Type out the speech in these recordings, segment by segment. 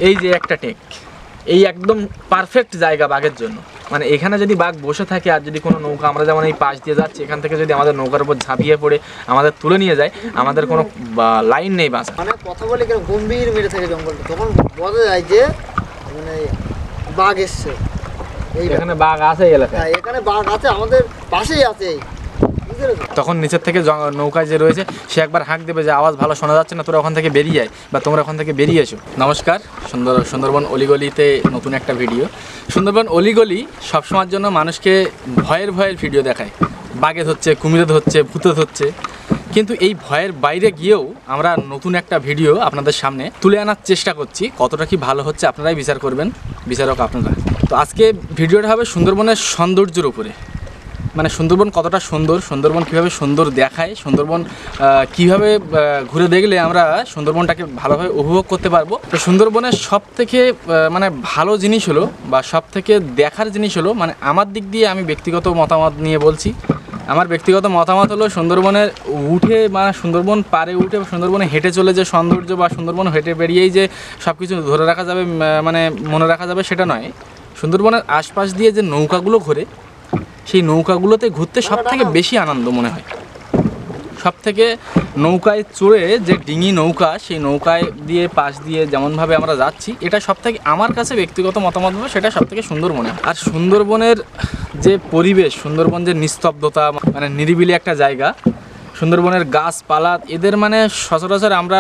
এই যে একটা টেক, এই একদম পারফেক্ট জায়গা বাঘের জন্য। মানে এখানে যদি বাঘ বসে থাকে আর যদি কোনো নৌকা, আমরা যেমন এই পাশ দিয়ে যাচ্ছি, এখান থেকে যদি আমাদের নৌকার উপর ঝাঁপিয়ে পড়ে আমাদের তুলে নিয়ে যায়, আমাদের কোনো লাইন নেই বাঁচা। মানে কথা বলে কেন গম্ভীর মেরে থাকে জঙ্গলটা, তখন বোঝা যায় যে মানে বাঘ এসছে। এখানে বাঘ আছে এলাকায়, এখানে বাঘ আছে, আমাদের পাশেই আছে। তখন নিচের থেকে নৌকায় যে রয়েছে সে একবার হাঁক দেবে যে আওয়াজ ভালো শোনা যাচ্ছে না, তোরা ওখান থেকে বেরিয়ে যায় বা তোমরা ওখান থেকে বেরিয়ে এসো। নমস্কার, সুন্দরবন অলিগলিতে নতুন একটা ভিডিও। সুন্দরবন অলিগলি সবসময়ের জন্য মানুষকে ভয়ের ভিডিও দেখায়, বাঘে ধরছে, কুমিরে ধরছে, ভূতে ধরছে, কিন্তু এই ভয়ের বাইরে গিয়েও আমরা নতুন একটা ভিডিও আপনাদের সামনে তুলে আনার চেষ্টা করছি। কতটা কি ভালো হচ্ছে আপনারাই বিচার করবেন, বিচারক আপনারা। তো আজকে ভিডিওটা হবে সুন্দরবনের সৌন্দর্যের উপরে, মানে সুন্দরবন কতটা সুন্দর, সুন্দরবন কীভাবে সুন্দর দেখায়, সুন্দরবন কীভাবে ঘুরে দেখলে আমরা সুন্দরবনটাকে ভালোভাবে উপভোগ করতে পারবো। তো সুন্দরবনের সবথেকে মানে ভালো জিনিস হলো বা সবথেকে দেখার জিনিস হলো, মানে আমার দিক দিয়ে আমি ব্যক্তিগত মতামত নিয়ে বলছি, আমার ব্যক্তিগত মতামত হলো সুন্দরবনের উঠে মানে সুন্দরবন পাড়ে উঠে সুন্দরবনে হেঁটে চলে যে সৌন্দর্য বা সুন্দরবন হেঁটে বেরিয়েই যে সব কিছু ধরে রাখা যাবে, মানে মনে রাখা যাবে সেটা নয়। সুন্দরবনের আশপাশ দিয়ে যে নৌকাগুলো ঘোরে, সেই নৌকাগুলোতে ঘুরতে সব থেকে বেশি আনন্দ মনে হয়। সব থেকে নৌকায় চড়ে যে ডিঙি নৌকা, সেই নৌকায় দিয়ে পাশ দিয়ে যেমনভাবে আমরা যাচ্ছি, এটা সব থেকে আমার কাছে ব্যক্তিগত মতামত হলো সেটা সব থেকে সুন্দর মনে হয়। আর সুন্দরবনের যে পরিবেশ, সুন্দরবন যে নিস্তব্ধতা, মানে নিরিবিলি একটা জায়গা, সুন্দরবনের গাছপালা, এদের মানে সচরাচর আমরা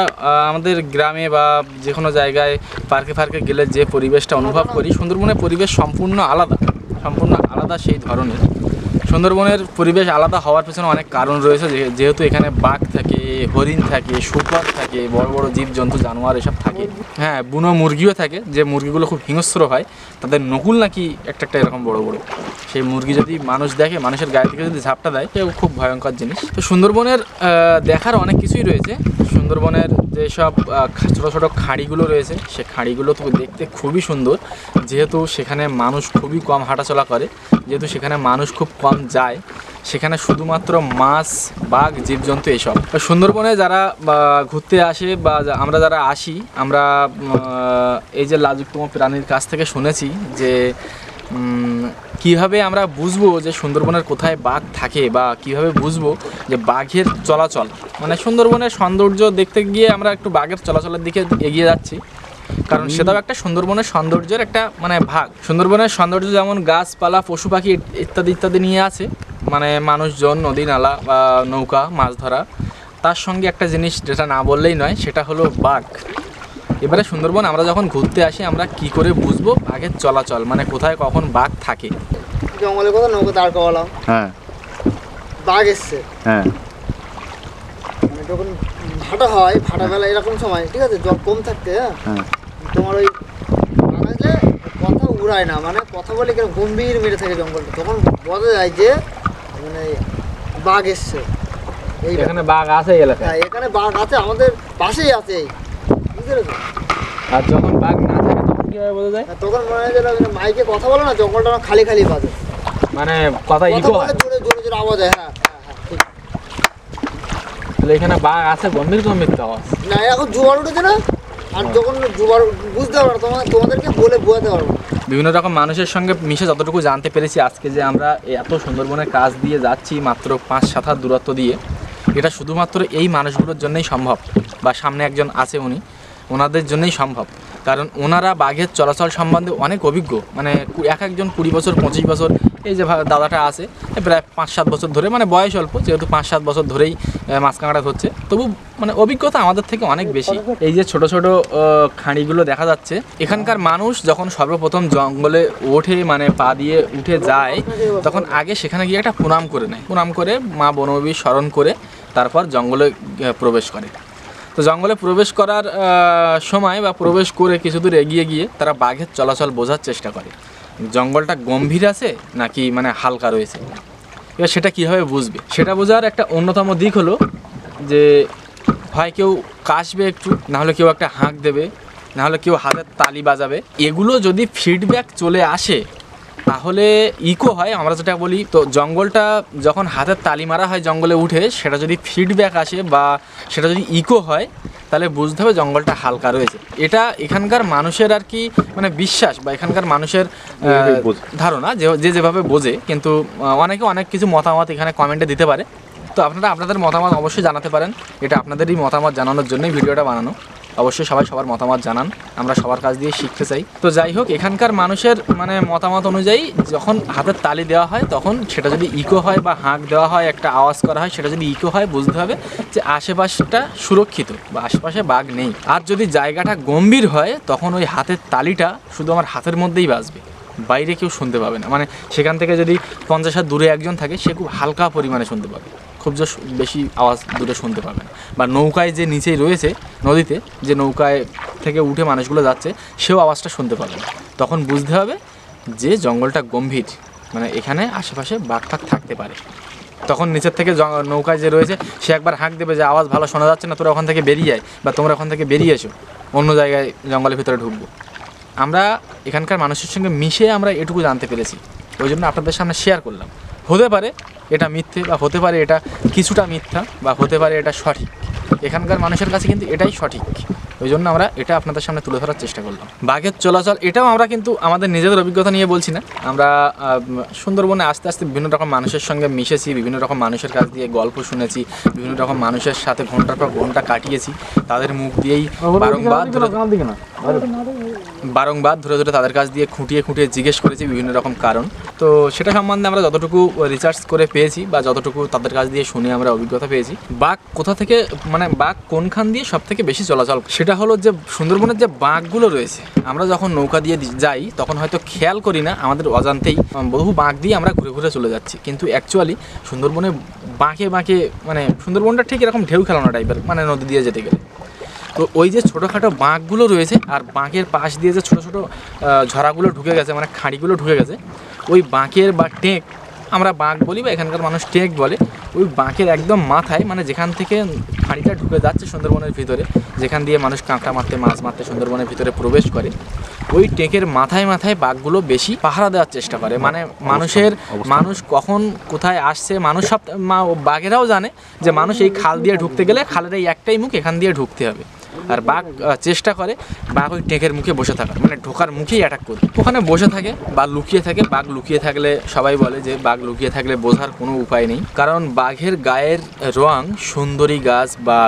আমাদের গ্রামে বা যে কোনো জায়গায় পার্কে গেলে যে পরিবেশটা অনুভব করি, সুন্দরবনের পরিবেশ সম্পূর্ণ আলাদা সেই ধরনের। সুন্দরবনের পরিবেশ আলাদা হওয়ার পেছনে অনেক কারণ রয়েছে, যেহেতু এখানে বাঘ থাকে, হরিণ থাকে, শুকর থাকে, বড় বড় জীবজন্তু জানোয়ার এসব থাকে। হ্যাঁ, বুনো মুরগিও থাকে, যে মুরগিগুলো খুব হিংস্র হয়, তাদের নকুল নাকি একটা এরকম বড় বড়। সেই মুরগি যদি মানুষ দেখে, মানুষের গায়ে থেকে যদি ঝাপটা দেয়, সেও খুব ভয়ঙ্কর জিনিস। তো সুন্দরবনের দেখার অনেক কিছুই রয়েছে। সুন্দরবনের যেসব ছোটো ছোটো খাঁড়িগুলো রয়েছে, সে খাঁড়িগুলো তো দেখতে খুবই সুন্দর, যেহেতু সেখানে মানুষ খুবই কম হাঁটাচলা করে, যেহেতু সেখানে মানুষ খুব কম যায়, সেখানে শুধুমাত্র মাছ, বাঘ, জীবজন্তু এসব। সুন্দরবনে যারা ঘুরতে আসে বা আমরা যারা আসি, আমরা এই যে লাজুকতম প্রাণীর কাছ থেকে শুনেছি যে কীভাবে আমরা বুঝবো যে সুন্দরবনের কোথায় বাঘ থাকে, বা কিভাবে বুঝবো যে বাঘের চলাচল, মানে সুন্দরবনের সৌন্দর্য দেখতে গিয়ে আমরা একটু বাঘের চলাচলের দিকে এগিয়ে যাচ্ছি, কারণ সেটাও একটা সুন্দরবনের সৌন্দর্যের একটা মানে ভাগ। সুন্দরবনের সৌন্দর্য যেমন গাছপালা, পশু পাখি ইত্যাদি নিয়ে আছে, মানে মানুষজন, নদী নালা বা নৌকা, মাছ ধরা, তার সঙ্গে একটা জিনিস যেটা না বললেই নয়, সেটা হলো বাঘ। এবারে সুন্দরবন আমরা যখন ঘুরতে আসি, আমরা কি করে বুঝবো বাঘের চলাচল, মানে কোথায় কখন বাঘ থাকে? জঙ্গলে কোথাও নৌকা দাঁড় করালাম, হ্যাঁ, বাঘ এসছে, হ্যাঁ, মানে যখন ভাটা হয়, ভাটাবেলা এরকম সময়, ঠিক আছে, জল কম থাকতে, হ্যাঁ, তোমার ওই বাগানে কথা উড়ায় না, মানে কথা বলে কেন গম্ভীর মেরে থাকে জঙ্গলটা, তখন বোঝা যায় যে মানে বাঘ এসছে। এখানে বাঘ আছে এলাকায়, হ্যাঁ, এখানে বাঘ আছে, আমাদের পাশেই আছে, বুঝতে পেরেছো? আর যখন বাঘ না থাকে তখন কিভাবে বোঝা যায়? তখন মনে হয় যে মাইকে কথা বলে না, জঙ্গলটা খালি বাজে, মানে কথা ইকো হয়, জোরে আওয়াজ হয়। হ্যাঁ, ঠিক। তাহলে এখানে বাঘ আছে, গম্ভীর তো আওয়াজ না, এখন জোয়ার উঠেছে না, আর যখন জোয়ার বুঝতে পারবো না, তোমাদেরকে বলে বোঝাতে পারবো। বিভিন্ন রকম মানুষের সঙ্গে মিশে যতটুকু জানতে পেরেছি আজকে, যে আমরা এত সুন্দরবনের কাজ দিয়ে যাচ্ছি মাত্র 5-7 হাত দূরত্ব দিয়ে, এটা শুধুমাত্র এই মানুষগুলোর জন্যই সম্ভব, বা সামনে একজন আছে ওনাদের জন্যই সম্ভব, কারণ ওনারা বাঘের চলাচল সম্বন্ধে অনেক অভিজ্ঞ, মানে একজন 20 বছর 25 বছর, এই যে দাদাটা আছে প্রায় 5-7 বছর ধরে, মানে বয়স অল্প, যেহেতু 5-7 বছর ধরেই মাছ কাঁকড়া ধরছে, তবু মানে অভিজ্ঞতা আমাদের থেকে অনেক বেশি। এই যে ছোট ছোট খাঁড়িগুলো দেখা যাচ্ছে, এখানকার মানুষ যখন সর্বপ্রথম জঙ্গলে ওঠে, মানে পা দিয়ে উঠে যায়, তখন আগে সেখানে গিয়ে একটা প্রণাম করে নেয়, প্রণাম করে মা বনবিবি স্মরণ করে তারপর জঙ্গলে প্রবেশ করে। তো জঙ্গলে প্রবেশ করার সময় বা প্রবেশ করে কিছু দূর এগিয়ে গিয়ে তারা বাঘের চলাচল বোঝার চেষ্টা করে, জঙ্গলটা গম্ভীর আছে নাকি মানে হালকা রয়েছে। এবার সেটা কীভাবে বুঝবে? সেটা বোঝার একটা অন্যতম দিক হলো যে হয় কেউ কাশবে একটু, নাহলে কেউ একটা হাঁক দেবে, নাহলে কেউ হাতের তালি বাজাবে। এগুলো যদি ফিডব্যাক চলে আসে, তাহলে ইকো হয়। আমরা যেটা বলি, তো জঙ্গলটা যখন হাতের তালি মারা হয় জঙ্গলে উঠে, সেটা যদি ফিডব্যাক আসে বা সেটা যদি ইকো হয়, তাহলে বুঝতে হবে জঙ্গলটা হালকা রয়েছে। এটা এখানকার মানুষের আর কি মানে বিশ্বাস বা এখানকার মানুষের ধারণা, যে যেভাবে বোঝে। কিন্তু অনেকে অনেক কিছু মতামত এখানে কমেন্টে দিতে পারে। তো আপনারা আপনাদের মতামত অবশ্যই জানাতে পারেন। এটা আপনাদেরই মতামত জানানোর জন্যই ভিডিওটা বানানো। অবশ্যই সবাই সবার মতামত জানান, আমরা সবার কাছ দিয়ে শিখতে চাই। তো যাই হোক, এখানকার মানুষের মানে মতামত অনুযায়ী যখন হাতের তালি দেওয়া হয় তখন সেটা যদি ইকো হয় বা হাঁক দেওয়া হয়, একটা আওয়াজ করা হয়, সেটা যদি ইকো হয় বুঝতে হবে যে আশেপাশটা সুরক্ষিত বা আশেপাশে বাঘ নেই। আর যদি জায়গাটা গম্ভীর হয় তখন ওই হাতের তালিটা শুধু আমার হাতের মধ্যেই বাজবে, বাইরে কেউ শুনতে পাবে না। মানে সেখান থেকে যদি 50 হাত দূরে একজন থাকে, সে খুব হালকা পরিমাণে শুনতে পাবে, খুব বেশি আওয়াজ দূরে শুনতে পাবে না। বা নৌকায় যে নিচেই রয়েছে নদীতে, যে নৌকায় থেকে উঠে মানুষগুলো যাচ্ছে, সেও আওয়াজটা শুনতে পাবে না। তখন বুঝতে হবে যে জঙ্গলটা গম্ভীর, মানে এখানে আশেপাশে বাঘ টাঘ থাকতে পারে। তখন নিচের থেকে নৌকায় যে রয়েছে সে একবার হাঁক দেবে যে আওয়াজ ভালো শোনা যাচ্ছে না, তোরা ওখান থেকে বেরিয়ে যায় বা তোমরা ওখান থেকে বেরিয়ে এসো, অন্য জায়গায় জঙ্গলের ভিতরে ঢুকবো। আমরা এখানকার মানুষের সঙ্গে মিশে আমরা এটুকু জানতে পেরেছি, ওই জন্য আপনাদের সামনে শেয়ার করলাম। হতে পারে এটা মিথ্যে, বা হতে পারে এটা কিছুটা মিথ্যা, বা হতে পারে এটা সঠিক। এখানকার মানুষের কাছে কিন্তু এটাই সঠিক, ওই জন্য আমরা এটা আপনাদের সামনে তুলে ধরার চেষ্টা করলাম। বাঘের চলাচল, এটাও আমরা কিন্তু আমাদের নিজেদের অভিজ্ঞতা নিয়ে বলছি না। আমরা সুন্দরবনে আস্তে আস্তে বিভিন্ন রকম মানুষের সঙ্গে মিশেছি, বিভিন্ন রকম মানুষের কাছ দিয়ে গল্প শুনেছি, বিভিন্ন রকম মানুষের সাথে ঘন্টার পর ঘন্টা কাটিয়েছি। তাদের মুখ দিয়েই বারংবার ধরে ধরে তাদের কাছ দিয়ে খুঁটিয়ে খুঁটিয়ে জিজ্ঞেস করেছি বিভিন্ন রকম কারণ। তো সেটা সম্বন্ধে আমরা যতটুকু রিসার্চ করে পেয়েছি বা যতটুকু তাদের কাছ দিয়ে শুনে আমরা অভিজ্ঞতা পেয়েছি, বাঘ কোথা থেকে মানে বাঘ কোনখান দিয়ে সব থেকে বেশি চলাচল, সেটা হলো যে সুন্দরবনের যে বাঘগুলো রয়েছে, আমরা যখন নৌকা দিয়ে যাই তখন হয়তো খেয়াল করি না, আমাদের অজান্তেই বহু বাঘ দিয়ে আমরা ঘুরে ঘুরে চলে যাচ্ছি। কিন্তু অ্যাকচুয়ালি সুন্দরবনে বাঁকে বাঁকে, মানে সুন্দরবনটা ঠিক এরকম ঢেউ খেলানো টাইপের, মানে নদী দিয়ে যেতে গেলে। তো ওই যে ছোটোখাটো বাঁকগুলো রয়েছে আর বাঁকের পাশ দিয়ে যে ছোটো ছোটো ঝরাগুলো ঢুকে গেছে, মানে খাঁড়িগুলো ঢুকে গেছে, ওই বাঁকের বা টেক, আমরা বাঁক বলি বা এখানকার মানুষ টেক বলে, ওই বাঁকের একদম মাথায়, মানে যেখান থেকে খাঁড়িটা ঢুকে যাচ্ছে সুন্দরবনের ভিতরে, যেখান দিয়ে মানুষ কাঁকড়া মারতে মাছ মারতে সুন্দরবনের ভিতরে প্রবেশ করে, ওই টেকের মাথায় মাথায় বাঘগুলো বেশি পাহারা দেওয়ার চেষ্টা করে। মানে মানুষ কখন কোথায় আসছে, মানুষ সব বাঘেরাও জানে যে মানুষ এই খাল দিয়ে ঢুকতে গেলে খালের এই একটাই মুখ, এখান দিয়ে ঢুকতে হবে। আর বাঘ চেষ্টা করে বাঘ ওই টেকের মুখে বসে থাকার, মানে ঢোকার মুখেই অ্যাটাক করে ওখানে বসে থাকে বা লুকিয়ে থাকে। বাঘ লুকিয়ে থাকলে সবাই বলে যে বাঘ লুকিয়ে থাকলে বোঝার কোনো উপায় নেই, কারণ বাঘের গায়ের রং সুন্দরী গাছ বা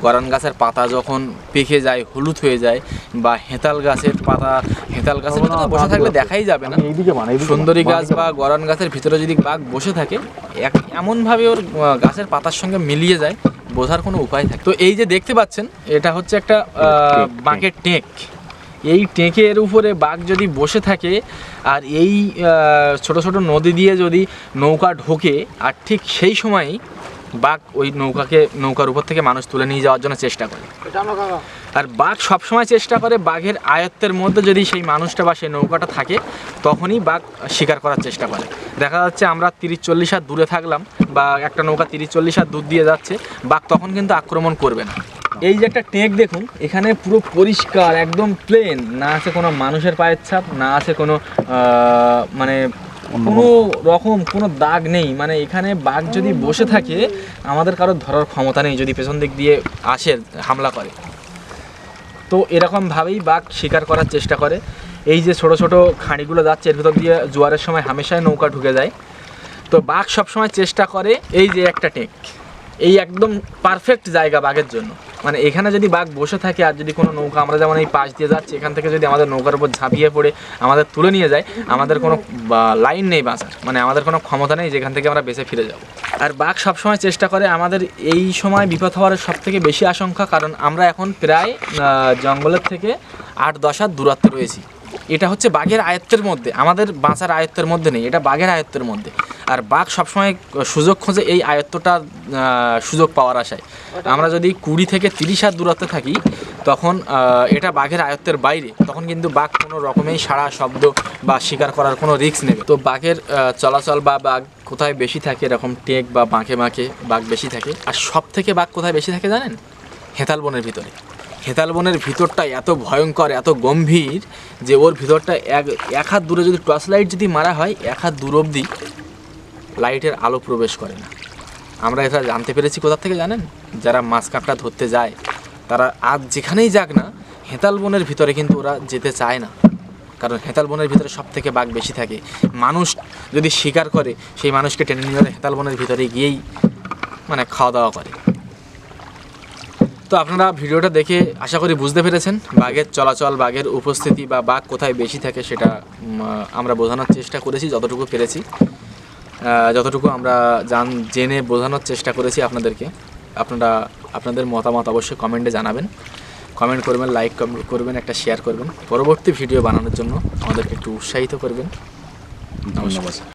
গরান গাছের পাতা যখন পেকে যায়, হলুদ হয়ে যায়, বা হেতাল গাছের পাতা, হেতাল গাছের ভিতরে বসে থাকলে দেখাই যাবে না। সুন্দরী গাছ বা গরান গাছের ভিতরে যদি বাঘ বসে থাকে, এমনভাবে ওর গাছের পাতার সঙ্গে মিলিয়ে যায়, বোঝার কোনো উপায় থাকে। তো এই যে দেখতে পাচ্ছেন, এটা হচ্ছে একটা বাঘের টেক। এই টেকের উপরে বাঘ যদি বসে থাকে আর এই ছোট ছোট নদী দিয়ে যদি নৌকা ঢোকে, আর ঠিক সেই সময়ই বাঘ ওই নৌকার উপর থেকে মানুষ তুলে নিয়ে যাওয়ার জন্য চেষ্টা করে। আর বাঘ সবসময় চেষ্টা করে বাঘের আয়ত্তের মধ্যে যদি সেই মানুষটা বা সেই নৌকাটা থাকে, তখনই বাঘ শিকার করার চেষ্টা করে। দেখা যাচ্ছে আমরা 30-40 হাত দূরে থাকলাম বা একটা নৌকা 30-40 হাত দূর দিয়ে যাচ্ছে, বাঘ তখন কিন্তু আক্রমণ করবে না। এই যে একটা টেক দেখুন, এখানে পুরো পরিষ্কার একদম প্লেন, না আছে কোনো মানুষের পায়ের ছাপ, না আছে কোনো মানে কোনো রকম কোনো দাগ নেই। মানে এখানে বাঘ যদি বসে থাকে, আমাদের কারোর ধরার ক্ষমতা নেই যদি পেছন দিক দিয়ে আসে হামলা করে। তো এরকমভাবেই বাঘ শিকার করার চেষ্টা করে। এই যে ছোট ছোট খাঁড়িগুলো যাচ্ছে, এর ভিতর দিয়ে জোয়ারের সময় হামেশাই নৌকা ঢুকে যায়। তো বাঘ সবসময় চেষ্টা করে, এই যে একটা টেক, এই একদম পারফেক্ট জায়গা বাঘের জন্য। মানে এখানে যদি বাঘ বসে থাকে আর যদি কোনো নৌকা, আমরা যেমন এই পাশ দিয়ে যাচ্ছি, এখান থেকে যদি আমাদের নৌকার উপর ঝাঁপিয়ে পড়ে আমাদের তুলে নিয়ে যায়, আমাদের কোনো লাইন নেই বাঁচার, মানে আমাদের কোনো ক্ষমতা নেই যেখান থেকে আমরা বেঁচে ফিরে যাব। আর বাঘ সবসময় চেষ্টা করে, আমাদের এই সময় বিপদ হওয়ার সবথেকে বেশি আশঙ্কা, কারণ আমরা এখন প্রায় জঙ্গলের থেকে 8-10 হাত দূরত্বে রয়েছি। এটা হচ্ছে বাঘের আয়ত্তের মধ্যে, আমাদের বাঁচার আয়ত্তের মধ্যে নেই, এটা বাঘের আয়ত্তের মধ্যে। আর বাঘ সবসময় সুযোগ খোঁজে এই আয়ত্তটা সুযোগ পাওয়ার আশায়। আমরা যদি 20 থেকে 30 হাত দূরত্বে থাকি, তখন এটা বাঘের আয়ত্তের বাইরে, তখন কিন্তু বাঘ কোনো রকমেই সাড়া শব্দ বা শিকার করার কোনো রিস্ক নেবে। তো বাঘের চলাচল বা বাঘ কোথায় বেশি থাকে, এরকম টেক বা বাঁকে বাঁকে বাঘ বেশি থাকে। আর সব থেকে বাঘ কোথায় বেশি থাকে জানেন? হেতাল বনের ভিতরে। হেতাল বনের ভিতরটা এত ভয়ঙ্কর, এত গম্ভীর যে ওর ভিতরটা এক হাত দূরে যদি টর্চ লাইট যদি মারা হয়, এক হাত দূর অবধি লাইটের আলো প্রবেশ করে না। আমরা এটা জানতে পেরেছি কোথা থেকে জানেন? যারা মাছ কাঁকড়া ধরতে যায় তারা আজ যেখানেই যাক না, হেতাল বনের ভিতরে কিন্তু ওরা যেতে চায় না, কারণ হেতাল বনের ভিতরে সব থেকে বাঘ বেশি থাকে। মানুষ যদি শিকার করে সেই মানুষকে টেনে নিয়ে হেতাল বনের ভিতরে গিয়েই মানে খাওয়া দাওয়া করে। তো আপনারা ভিডিওটা দেখে আশা করি বুঝতে পেরেছেন বাঘের চলাচল, বাঘের উপস্থিতি বা বাঘ কোথায় বেশি থাকে সেটা আমরা বোঝানোর চেষ্টা করেছি যতটুকু পেরেছি, যতটুকু আমরা জেনে বোঝানোর চেষ্টা করেছি আপনাদেরকে। আপনারা আপনাদের মতামত অবশ্যই কমেন্টে জানাবেন, কমেন্ট করবেন, লাইক করবেন, একটা শেয়ার করবেন, পরবর্তী ভিডিও বানানোর জন্য আমাদেরকে একটু উৎসাহিত করবেন। নমস্কার।